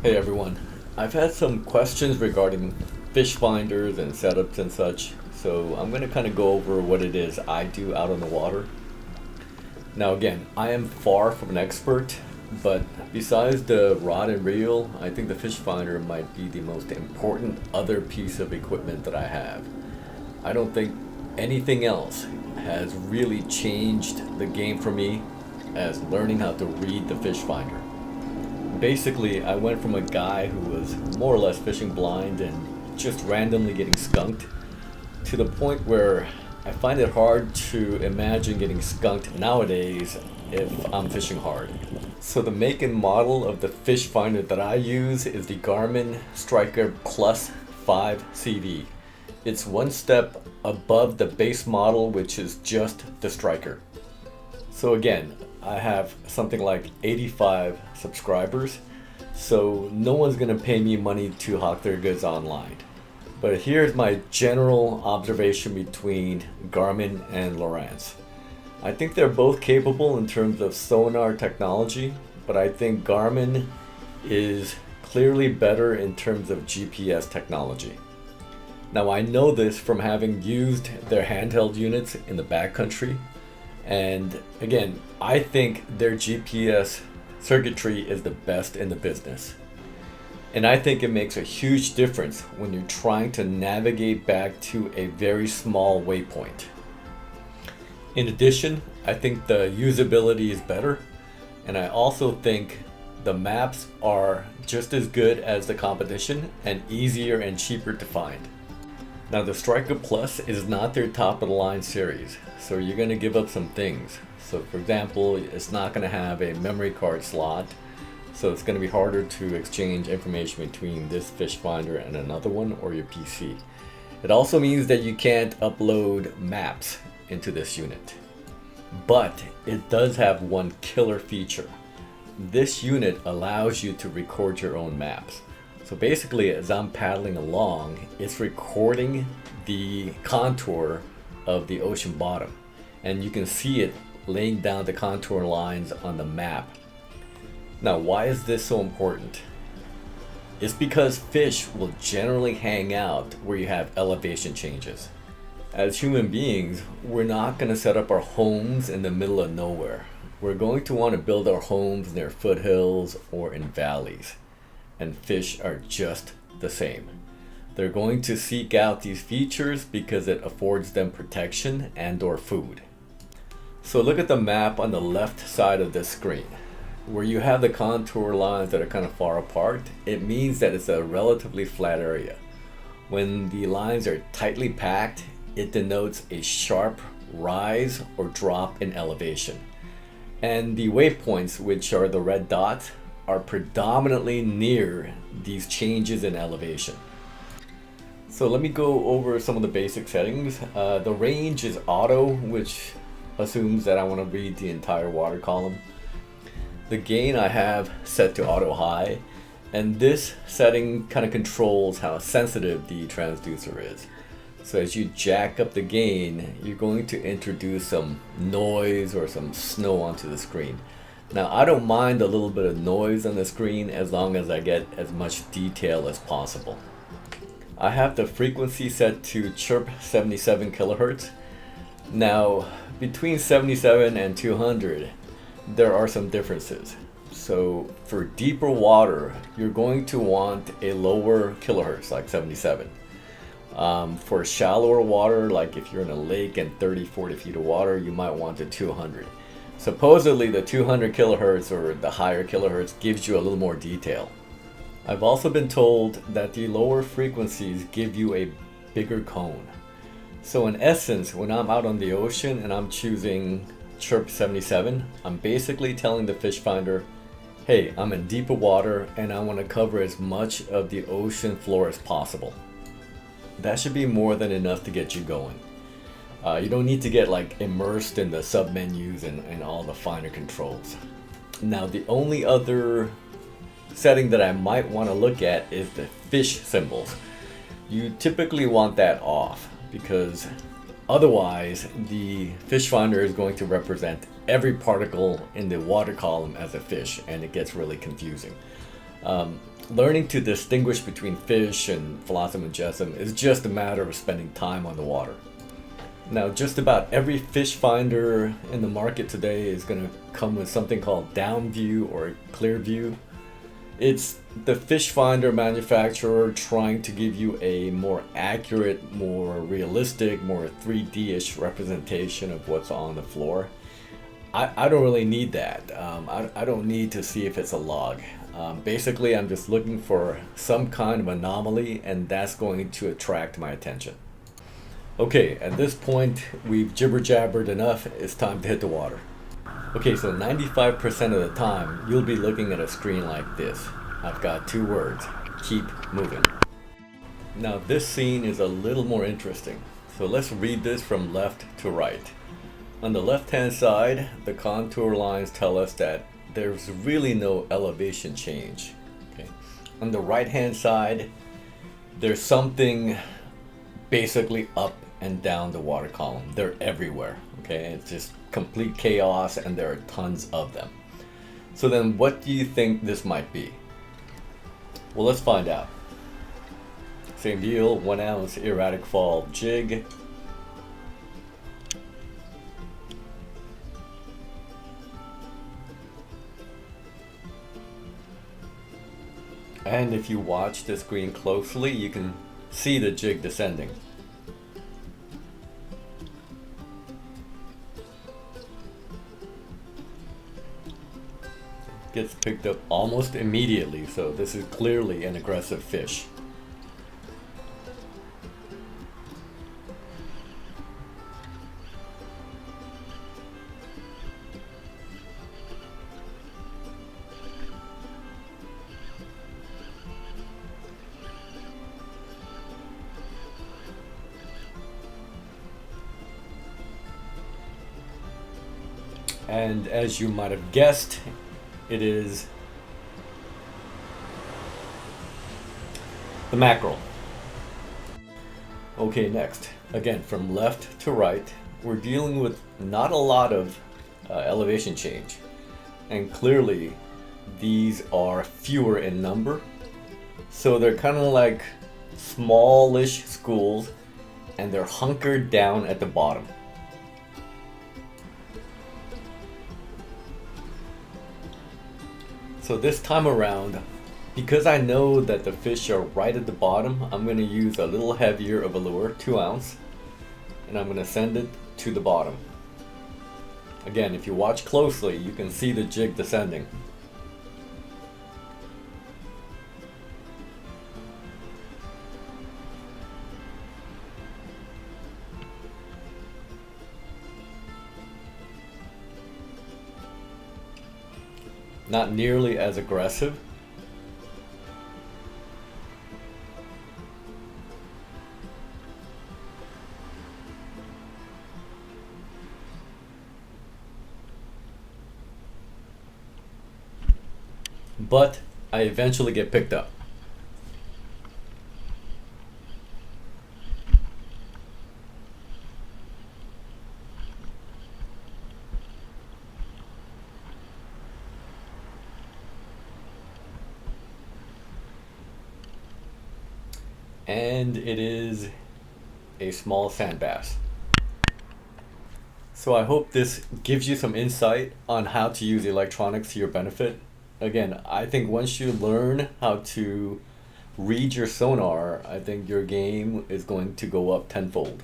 Hey everyone, I've had some questions regarding fish finders and setups and such, so I'm going to kind of go over what it is I do out on the water. Now again, I am far from an expert, but besides the rod and reel, I think the fish finder might be the most important other piece of equipment that I have. I don't think anything else has really changed the game for me as learning how to read the fish finder. Basically, I went from a guy who was more or less fishing blind and just randomly getting skunked to the point where I find it hard to imagine getting skunked nowadays if I'm fishing hard. So the make and model of the fish finder that I use is the Garmin Striker Plus 5 CV. It's one step above the base model, which is just the Striker. So again, I have something like 85 subscribers, so no one's gonna pay me money to hawk their goods online. But here's my general observation between Garmin and Lowrance. I think they're both capable in terms of sonar technology, but I think Garmin is clearly better in terms of GPS technology. Now I know this from having used their handheld units in the backcountry. And again, I think their GPS circuitry is the best in the business. And I think it makes a huge difference when you're trying to navigate back to a very small waypoint. In addition, I think the usability is better. And I also think the maps are just as good as the competition and easier and cheaper to find. Now the Striker Plus is not their top of the line series, so you're going to give up some things. So for example, it's not going to have a memory card slot, so it's going to be harder to exchange information between this fish finder and another one or your PC. It also means that you can't upload maps into this unit. But it does have one killer feature. This unit allows you to record your own maps. So basically, as I'm paddling along, it's recording the contour of the ocean bottom. And you can see it laying down the contour lines on the map. Now, why is this so important? It's because fish will generally hang out where you have elevation changes. As human beings, we're not going to set up our homes in the middle of nowhere. We're going to want to build our homes near foothills or in valleys. And fish are just the same. They're going to seek out these features because it affords them protection and or food. So look at the map on the left side of this screen. Where you have the contour lines that are kind of far apart, it means that it's a relatively flat area. When the lines are tightly packed, it denotes a sharp rise or drop in elevation. And the waypoints, which are the red dots, are predominantly near these changes in elevation. So let me go over some of the basic settings. The range is auto, which assumes that I want to read the entire water column. The gain I have set to auto high, and this setting kind of controls how sensitive the transducer is. So as you jack up the gain, you're going to introduce some noise or some snow onto the screen. Now I don't mind a little bit of noise on the screen as long as I get as much detail as possible. I have the frequency set to chirp 77 kilohertz. Now between 77 and 200 there are some differences. So for deeper water you're going to want a lower kilohertz like 77. For shallower water, like if you're in a lake and 30-40 feet of water, you might want a 200. Supposedly the 200 kilohertz or the higher kilohertz gives you a little more detail. I've also been told that the lower frequencies give you a bigger cone. So in essence, when I'm out on the ocean and I'm choosing chirp 77, I'm basically telling the fish finder, hey, I'm in deeper water and I want to cover as much of the ocean floor as possible. That should be more than enough to get you going. You don't need to get like immersed in the submenus and all the finer controls. Now the only other setting that I might want to look at is the fish symbols. You typically want that off because otherwise the fish finder is going to represent every particle in the water column as a fish and it gets really confusing. learning to distinguish between fish and flotsam and jetsam is just a matter of spending time on the water. Now, just about every fish finder in the market today is going to come with something called down view or clear view. It's the fish finder manufacturer trying to give you a more accurate, more realistic, more 3D-ish representation of what's on the floor. I don't really need that. I don't need to see if it's a log. Basically, I'm just looking for some kind of anomaly, and that's going to attract my attention. Okay, at this point, we've jibber-jabbered enough. It's time to hit the water. Okay, so 95% of the time, you'll be looking at a screen like this. I've got two words: keep moving. Now, this scene is a little more interesting. So let's read this from left to right. On the left-hand side, the contour lines tell us that there's really no elevation change. Okay. On the right-hand side, there's something basically up and down the water column. They're everywhere. Okay, it's just complete chaos, and there are tons of them. So then, what do you think this might be? Well, let's find out. Same deal, 1 ounce erratic fall jig. And if you watch the screen closely, you can see the jig descending. Gets picked up almost immediately, so this is clearly an aggressive fish. And as you might have guessed, it is the mackerel. Okay, next. Again, from left to right, we're dealing with not a lot of elevation change. And clearly, these are fewer in number. So they're kind of like smallish schools, and they're hunkered down at the bottom. So this time around, because I know that the fish are right at the bottom, I'm going to use a little heavier of a lure, 2 ounce, and I'm going to send it to the bottom. Again, if you watch closely, you can see the jig descending. Not nearly as aggressive. But I eventually get picked up. And it is a small sand bass. So I hope this gives you some insight on how to use electronics to your benefit. Again, I think once you learn how to read your sonar, I think your game is going to go up tenfold.